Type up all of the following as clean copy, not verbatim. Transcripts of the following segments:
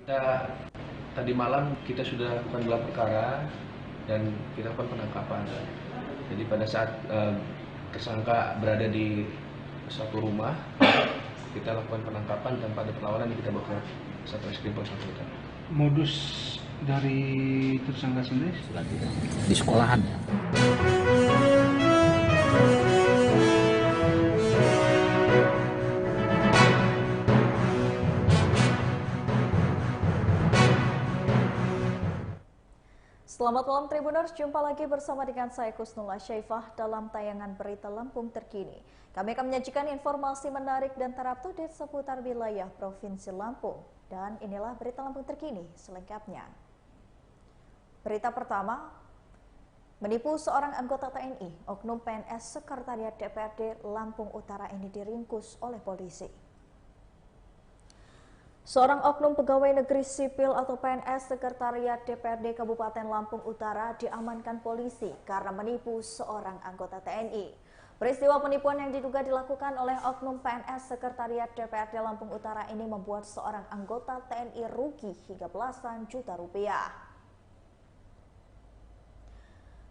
Kita tadi malam kita sudah lakukan gelar perkara dan kita lakukan penangkapan. Jadi pada saat tersangka berada di satu rumah, kita lakukan penangkapan tanpa ada perlawanan, kita bawa ke Satreskrim Polres Lampung Utara. Modus dari tersangka sendiri di sekolahan ya. Selamat malam Tribuners, jumpa lagi bersama dengan saya Kusnula Syaifah dalam tayangan Berita Lampung Terkini. Kami akan menyajikan informasi menarik dan terupdate seputar wilayah Provinsi Lampung. Dan inilah Berita Lampung Terkini selengkapnya. Berita pertama, menipu seorang anggota TNI, oknum PNS Sekretariat DPRD Lampung Utara ini diringkus oleh polisi. Seorang oknum pegawai negeri sipil atau PNS Sekretariat DPRD Kabupaten Lampung Utara diamankan polisi karena menipu seorang anggota TNI. Peristiwa penipuan yang diduga dilakukan oleh oknum PNS Sekretariat DPRD Lampung Utara ini membuat seorang anggota TNI rugi hingga belasan juta rupiah.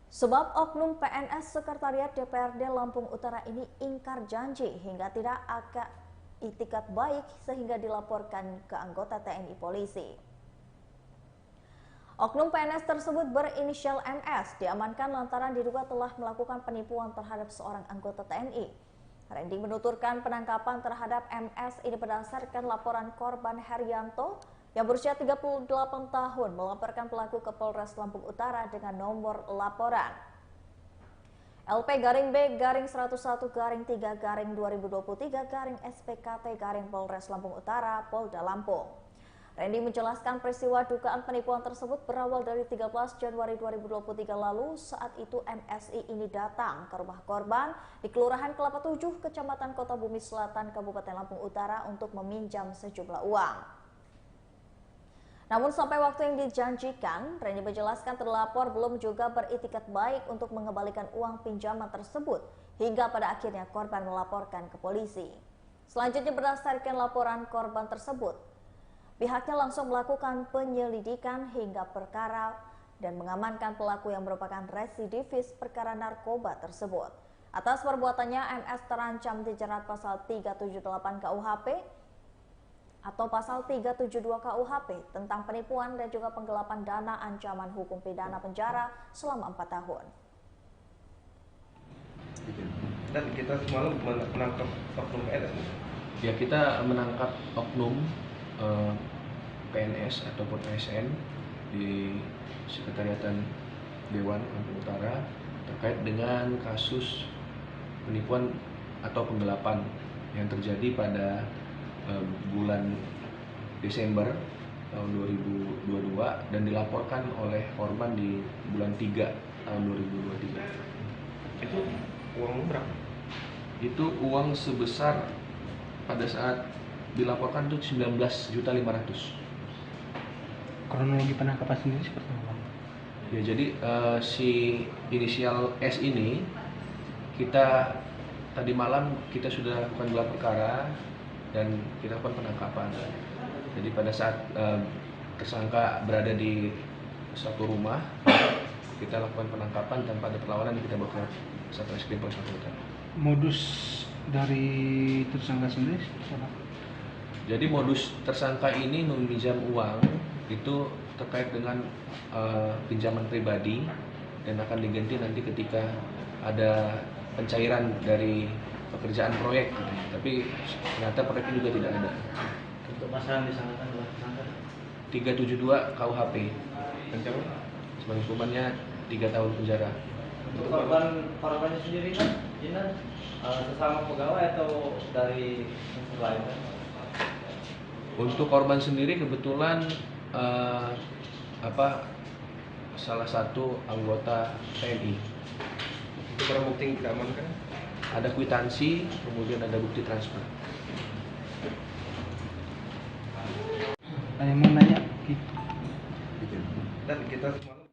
Sebab oknum PNS Sekretariat DPRD Lampung Utara ini ingkar janji hingga tidak akan itikat baik sehingga dilaporkan ke anggota TNI polisi. Oknum PNS tersebut berinisial MS diamankan lantaran diduga telah melakukan penipuan terhadap seorang anggota TNI. Randy menuturkan penangkapan terhadap MS ini berdasarkan laporan korban Herianto yang berusia 38 tahun melaporkan pelaku ke Polres Lampung Utara dengan nomor laporan LP-B-1-3-2023-SPKT- Polres Lampung Utara, Polda Lampung. Randy menjelaskan peristiwa dugaan penipuan tersebut berawal dari 13 Januari 2023 lalu. Saat itu MSI ini datang ke rumah korban di Kelurahan Kelapa 7, Kecamatan Kota Bumi Selatan, Kabupaten Lampung Utara untuk meminjam sejumlah uang. Namun sampai waktu yang dijanjikan, Randy menjelaskan terlapor belum juga beritikat baik untuk mengembalikan uang pinjaman tersebut hingga pada akhirnya korban melaporkan ke polisi. Selanjutnya berdasarkan laporan korban tersebut, pihaknya langsung melakukan penyelidikan hingga perkara dan mengamankan pelaku yang merupakan residivis perkara narkoba tersebut. Atas perbuatannya, MS terancam dijerat pasal 378 KUHP atau pasal 372 KUHP tentang penipuan dan juga penggelapan dana, ancaman hukum pidana penjara selama 4 tahun. Dan kita semalam menangkap oknum PNS. Ya, kita menangkap oknum PNS ataupun ASN di Sekretariatan Dewan Lampung Utara terkait dengan kasus penipuan atau penggelapan yang terjadi pada bulan Desember tahun 2022 dan dilaporkan oleh korban di bulan 3 tahun 2023. Itu uang berapa? Itu uang sebesar pada saat dilaporkan itu 19.500.000. kronologi penangkapan sendiri seperti apa? Ya, jadi si inisial S ini kita tadi malam kita sudah lakukan gelar perkara dan kita lakukan penangkapan. Jadi pada saat tersangka berada di satu rumah, kita lakukan penangkapan tanpa ada perlawanan, kita bawa ke Satreskrim Polres Lampung Utara. Modus dari tersangka sendiri seperti apa? Jadi modus tersangka ini meminjam uang itu terkait dengan pinjaman pribadi dan akan diganti nanti ketika ada pencairan dari pekerjaan proyek, tapi ternyata proyeknya juga tidak ada. Untuk pasal yang disangkakan oleh tersangka 372 KUHP, Ancaman? sebagai hukumannya 3 tahun penjara. untuk korbannya sendiri kan Jinan sesama pegawai atau dari unsur lain kan? Untuk korban sendiri kebetulan salah satu anggota TNI. Itu barang bukti yang kita amankan. Ada kwitansi, kemudian ada bukti transfer. Ada yang mau nanya? Dan kita semalam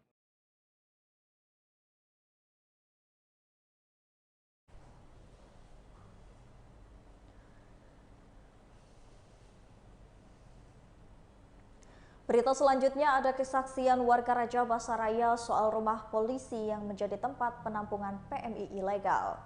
Berita selanjutnya ada kesaksian warga Raja Basaraya soal rumah polisi yang menjadi tempat penampungan PMI ilegal.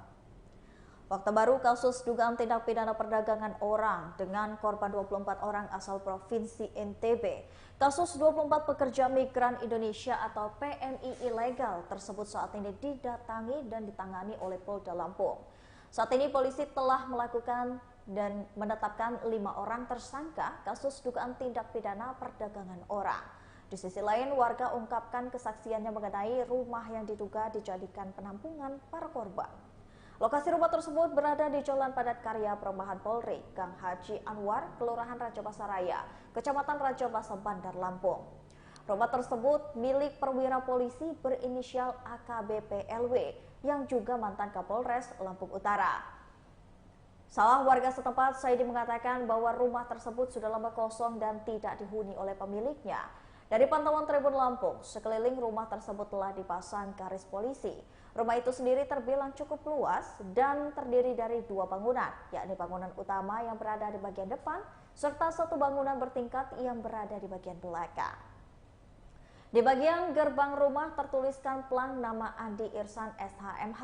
Fakta baru kasus dugaan tindak pidana perdagangan orang dengan korban 24 orang asal Provinsi NTB. Kasus 24 pekerja migran Indonesia atau PMI ilegal tersebut saat ini didatangi dan ditangani oleh Polda Lampung. Saat ini polisi telah melakukan dan menetapkan 5 orang tersangka kasus dugaan tindak pidana perdagangan orang. Di sisi lain, warga ungkapkan kesaksiannya mengenai rumah yang diduga dijadikan penampungan para korban. Lokasi rumah tersebut berada di Jalan Padat Karya Perumahan Polri, Gang Haji Anwar, Kelurahan Raja Basaraya, Kecamatan Raja Basa, Bandar Lampung. Rumah tersebut milik perwira polisi berinisial AKBP LW yang juga mantan Kapolres Lampung Utara. Salah warga setempat, Saidi, mengatakan bahwa rumah tersebut sudah lama kosong dan tidak dihuni oleh pemiliknya. Dari pantauan Tribun Lampung, sekeliling rumah tersebut telah dipasang garis polisi. Rumah itu sendiri terbilang cukup luas dan terdiri dari 2 bangunan, yakni bangunan utama yang berada di bagian depan, serta 1 bangunan bertingkat yang berada di bagian belakang. Di bagian gerbang rumah tertuliskan plang nama Andi Irsan SHMH.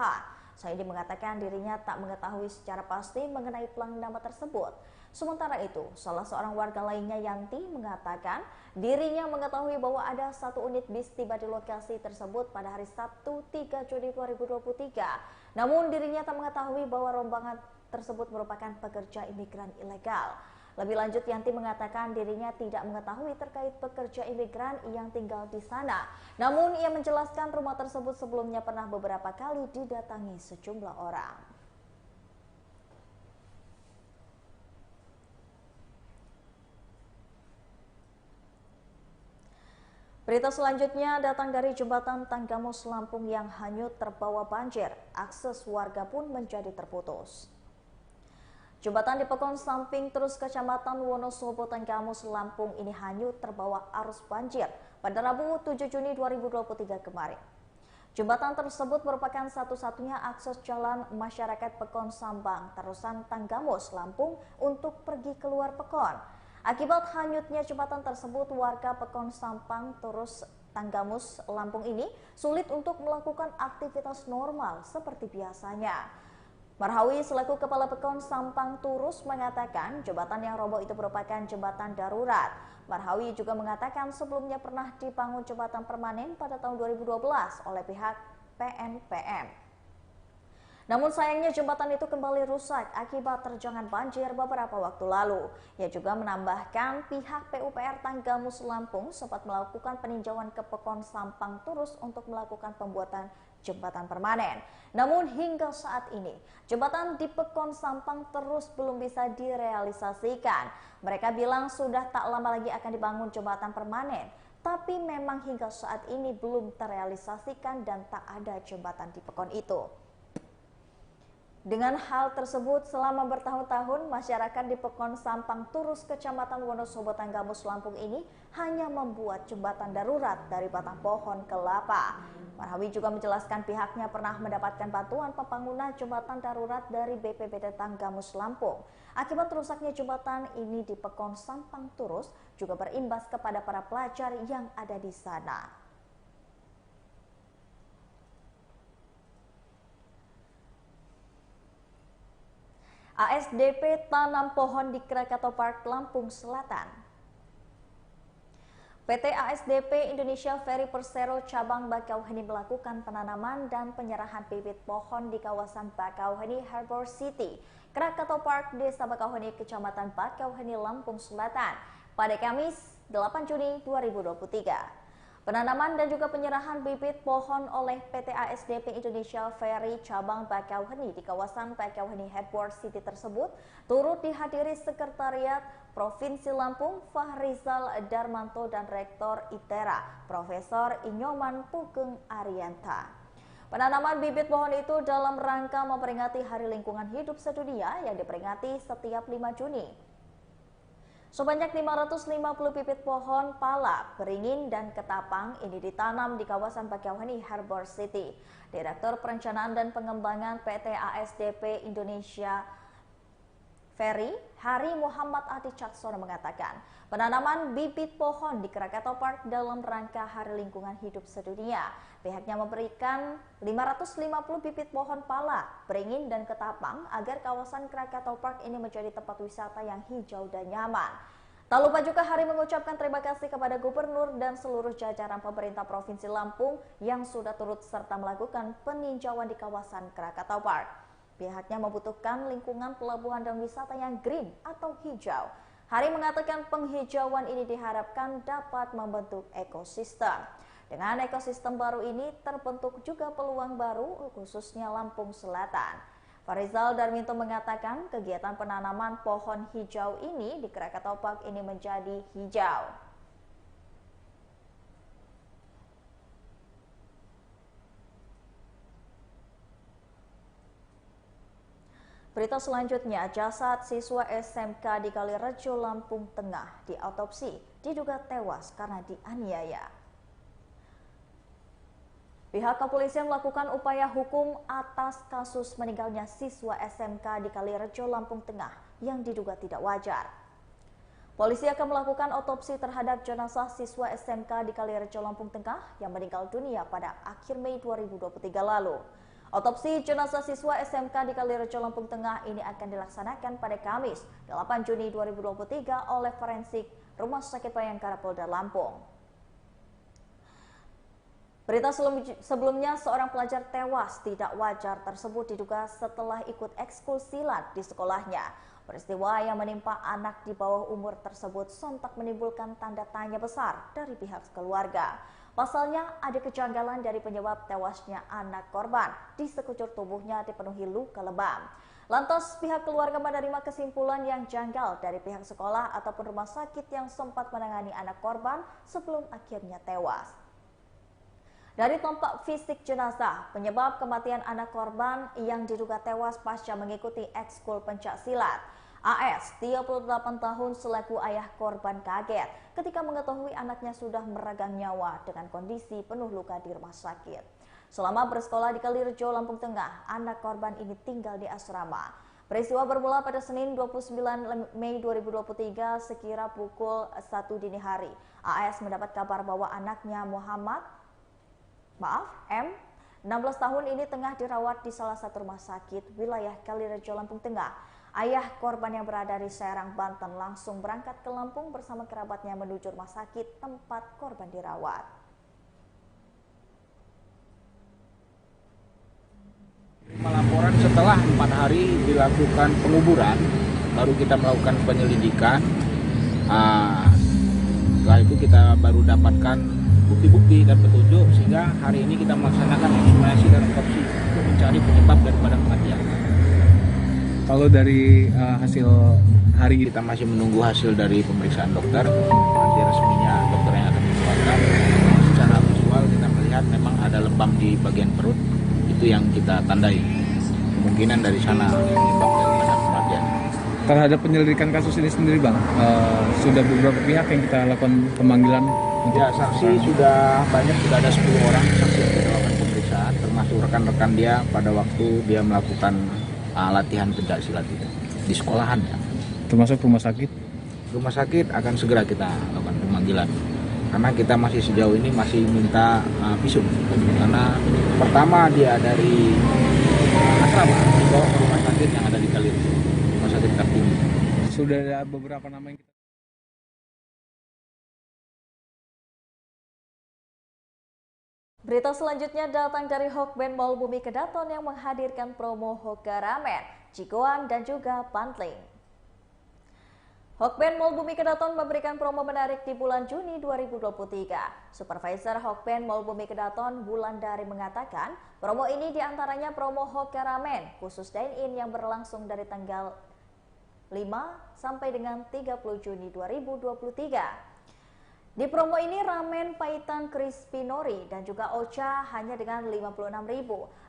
Saidi mengatakan dirinya tak mengetahui secara pasti mengenai plang nama tersebut. Sementara itu, salah seorang warga lainnya, Yanti, mengatakan dirinya mengetahui bahwa ada 1 unit bis tiba di lokasi tersebut pada hari Sabtu 3 Juni 2023. Namun dirinya tak mengetahui bahwa rombongan tersebut merupakan pekerja imigran ilegal. Lebih lanjut, Yanti mengatakan dirinya tidak mengetahui terkait pekerja imigran yang tinggal di sana. Namun ia menjelaskan rumah tersebut sebelumnya pernah beberapa kali didatangi sejumlah orang. Berita selanjutnya datang dari jembatan Tanggamus Lampung yang hanyut terbawa banjir. Akses warga pun menjadi terputus. Jembatan di Pekon Samping Terus Kecamatan Wonosobo, Tanggamus, Lampung ini hanyut terbawa arus banjir pada Rabu 7 Juni 2023 kemarin. Jembatan tersebut merupakan satu-satunya akses jalan masyarakat Pekon Sambang, Terusan, Tanggamus, Lampung untuk pergi keluar Pekon. Akibat hanyutnya jembatan tersebut, warga Pekon Sampang Terus Tanggamus, Lampung ini sulit untuk melakukan aktivitas normal seperti biasanya. Marhawi selaku Kepala Pekon Sampang Turus mengatakan jembatan yang roboh itu merupakan jembatan darurat. Marhawi juga mengatakan sebelumnya pernah dibangun jembatan permanen pada tahun 2012 oleh pihak PNPM. Namun sayangnya jembatan itu kembali rusak akibat terjangan banjir beberapa waktu lalu. Ia juga menambahkan pihak PUPR Tanggamus Lampung sempat melakukan peninjauan ke Pekon Sampang Turus untuk melakukan pembuatan jembatan permanen. Namun hingga saat ini jembatan di Pekon Sampang terus belum bisa direalisasikan. Mereka bilang sudah tak lama lagi akan dibangun jembatan permanen, tapi memang hingga saat ini belum terrealisasikan dan tak ada jembatan di Pekon itu. Dengan hal tersebut, selama bertahun-tahun masyarakat di Pekon Sampang Turus Kecamatan Wonosobo, Tanggamus, Lampung ini hanya membuat jembatan darurat dari batang pohon kelapa. Marhawi juga menjelaskan pihaknya pernah mendapatkan bantuan pembangunan jembatan darurat dari BPBD Tanggamus, Lampung. Akibat rusaknya jembatan ini di Pekon Sampang Turus juga berimbas kepada para pelajar yang ada di sana. ASDP tanam pohon di Krakatau Park, Lampung Selatan. PT ASDP Indonesia Ferry Persero Cabang Bakauheni melakukan penanaman dan penyerahan bibit pohon di kawasan Bakauheni Harbor City, Krakatau Park, Desa Bakauheni, Kecamatan Bakauheni, Lampung Selatan pada Kamis 8 Juni 2023. Penanaman dan juga penyerahan bibit pohon oleh PT ASDP Indonesia Ferry Cabang Bakauheni di kawasan Bakauheni Harbor City tersebut turut dihadiri Sekretariat Provinsi Lampung Fahrizal Darmanto dan Rektor ITERA Profesor Inyoman Pugeng Arianta. Penanaman bibit pohon itu dalam rangka memperingati Hari Lingkungan Hidup Sedunia yang diperingati setiap 5 Juni. Sebanyak 550 bibit pohon pala, beringin, dan ketapang ini ditanam di kawasan Bakauheni Harbor City. Direktur Perencanaan dan Pengembangan PT ASDP Indonesia Ferry, Hari Muhammad Adi Caksono mengatakan, penanaman bibit pohon di Krakatau Park dalam rangka Hari Lingkungan Hidup Sedunia. Pihaknya memberikan 550 bibit pohon pala, beringin, dan ketapang agar kawasan Krakatau Park ini menjadi tempat wisata yang hijau dan nyaman. Tak lupa juga Hari mengucapkan terima kasih kepada Gubernur dan seluruh jajaran pemerintah Provinsi Lampung yang sudah turut serta melakukan peninjauan di kawasan Krakatau Park. Pihaknya membutuhkan lingkungan pelabuhan dan wisata yang green atau hijau. Hari mengatakan penghijauan ini diharapkan dapat membentuk ekosistem. Dengan ekosistem baru ini terbentuk juga peluang baru khususnya Lampung Selatan. Farizal Darminto mengatakan kegiatan penanaman pohon hijau ini di Krakatau Park ini menjadi hijau. Berita selanjutnya, jasad siswa SMK di Kalirejo, Lampung Tengah diautopsi, diduga tewas karena dianiaya. Pihak kepolisian melakukan upaya hukum atas kasus meninggalnya siswa SMK di Kalirejo, Lampung Tengah yang diduga tidak wajar. Polisi akan melakukan otopsi terhadap jenazah siswa SMK di Kalirejo, Lampung Tengah yang meninggal dunia pada akhir Mei 2023 lalu. Otopsi jenazah siswa SMK di Kalirejo, Lampung Tengah ini akan dilaksanakan pada Kamis 8 Juni 2023 oleh forensik Rumah Sakit Bayangkara Polda Lampung. Berita sebelumnya, seorang pelajar tewas tidak wajar tersebut diduga setelah ikut ekskul silat di sekolahnya. Peristiwa yang menimpa anak di bawah umur tersebut sontak menimbulkan tanda tanya besar dari pihak keluarga. Pasalnya, ada kejanggalan dari penyebab tewasnya anak korban. Di sekujur tubuhnya dipenuhi luka lebam. Lantas, pihak keluarga menerima kesimpulan yang janggal dari pihak sekolah ataupun rumah sakit yang sempat menangani anak korban sebelum akhirnya tewas. Dari tampak fisik jenazah, penyebab kematian anak korban yang diduga tewas pasca mengikuti ekskul pencak silat. AS, 38 tahun selaku ayah korban kaget ketika mengetahui anaknya sudah meregang nyawa dengan kondisi penuh luka di rumah sakit. Selama bersekolah di Kalirejo, Lampung Tengah, anak korban ini tinggal di asrama. Peristiwa bermula pada Senin 29 Mei 2023 sekira pukul 1 dini hari. AS mendapat kabar bahwa anaknya M, 16 tahun ini tengah dirawat di salah satu rumah sakit wilayah Kalirejo, Lampung Tengah. Ayah korban yang berada di Serang, Banten langsung berangkat ke Lampung bersama kerabatnya menuju rumah sakit tempat korban dirawat. Laporan setelah 4 hari dilakukan penguburan, baru kita melakukan penyelidikan. Setelah itu kita baru dapatkan bukti-bukti dan petunjuk sehingga hari ini kita melaksanakan ekshumasi dan otopsi untuk mencari penyebab daripada kematian. Kalau dari hasil hari ini Kita masih menunggu hasil dari pemeriksaan dokter, nanti resminya dokter yang akan mengeluarkan. Secara visual kita melihat memang ada lebam di bagian perut, itu yang kita tandai. Kemungkinan dari sana penyebab daripada kematian. terhadap penyelidikan kasus ini sendiri, Bang, sudah beberapa pihak yang kita lakukan pemanggilan untuk Ya, saksi sudah banyak, sudah ada 10 orang saksi yang kita lakukan pemeriksaan, termasuk rekan-rekan dia pada waktu dia melakukan latihan pencak silat itu di sekolahan ya. termasuk rumah sakit. Rumah sakit akan segera kita lakukan pemanggilan karena kita masih sejauh ini masih minta visum karena pertama dia dari asrama dibawa ke rumah sakit yang ada di Kalirejo, rumah sakit Kartini. Sudah ada beberapa nama yang kita Berita selanjutnya datang dari Hokben Mall Bumi Kedaton yang menghadirkan promo Hoka Ramen, Cikoan, dan juga Pantling. Hokben Mall Bumi Kedaton memberikan promo menarik di bulan Juni 2023. Supervisor Hokben Mall Bumi Kedaton, Wulandari, mengatakan promo ini diantaranya promo Hoka Ramen khusus dine-in yang berlangsung dari tanggal 5 sampai dengan 30 Juni 2023. Di promo ini ramen Paitan Crispy Nori dan juga Ocha hanya dengan 56.000.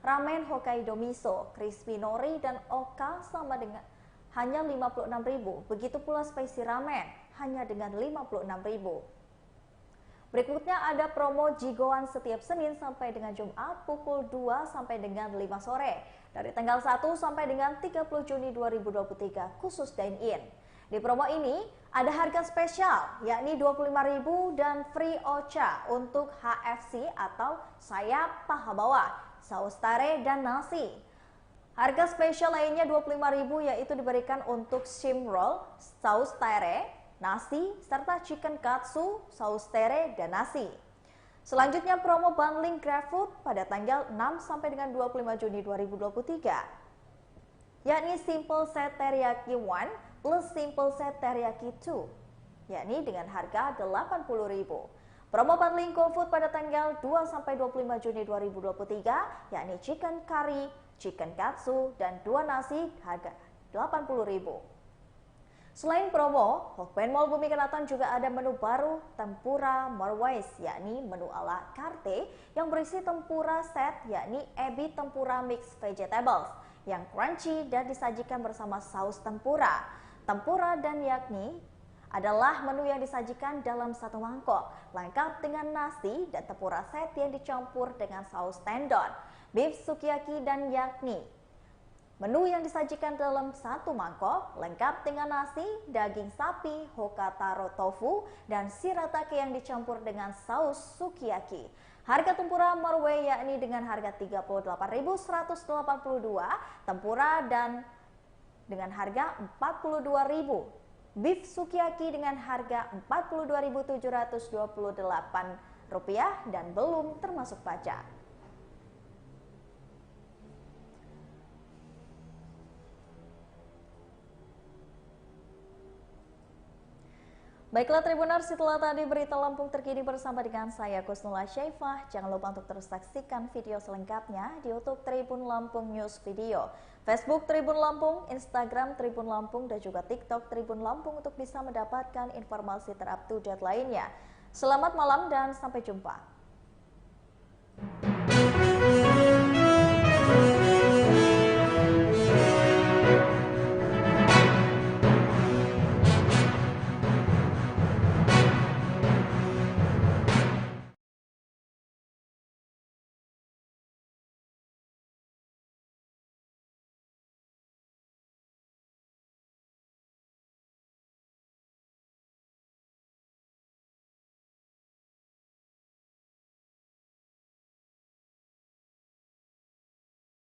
Ramen Hokkaido Miso, Crispy Nori dan Oka sama dengan hanya 56.000. Begitu pula Spicy Ramen hanya dengan 56.000. Berikutnya ada promo Jigoan setiap Senin sampai dengan Jumat pukul 2 sampai dengan 5 sore dari tanggal 1 sampai dengan 30 Juni 2023 khusus dine-in. Di promo ini ada harga spesial yakni Rp25.000 dan free ocha untuk HFC atau sayap paha bawah, saus tare dan nasi. Harga spesial lainnya Rp25.000 yaitu diberikan untuk shrimp roll, saus tare, nasi, serta chicken katsu, saus tere, dan nasi. Selanjutnya promo bundling GrabFood pada tanggal 6 sampai dengan 25 Juni 2023, yakni Simple Set Teriyaki 1 plus Simple Set Teriyaki 2, yakni dengan harga Rp80.000. Promo bundling GoFood pada tanggal 2 sampai 25 Juni 2023, yakni chicken curry, chicken katsu, dan 2 nasi harga Rp80.000. Selain promo, Hokben Mall Bumi Kelatan juga ada menu baru tempura Marwais, yakni menu ala carte yang berisi tempura set, yakni ebi tempura mix vegetables yang crunchy dan disajikan bersama saus tempura. Tempura dan yakni adalah menu yang disajikan dalam satu mangkok, lengkap dengan nasi dan tempura set yang dicampur dengan saus tendon, beef sukiyaki dan yakni. Menu yang disajikan dalam satu mangkok lengkap dengan nasi, daging sapi, hokkataro tofu, dan shiratake yang dicampur dengan saus sukiyaki. Harga tempura Marwei yakni dengan harga Rp38.182, tempura dan dengan harga Rp42.000, beef sukiyaki dengan harga Rp42.728 dan belum termasuk pajak. Baiklah Tribuners, setelah tadi berita Lampung terkini bersama dengan saya Kusnula Syaifah, jangan lupa untuk terus saksikan video selengkapnya di YouTube Tribun Lampung News Video, Facebook Tribun Lampung, Instagram Tribun Lampung, dan juga TikTok Tribun Lampung untuk bisa mendapatkan informasi terupdate lainnya. Selamat malam dan sampai jumpa.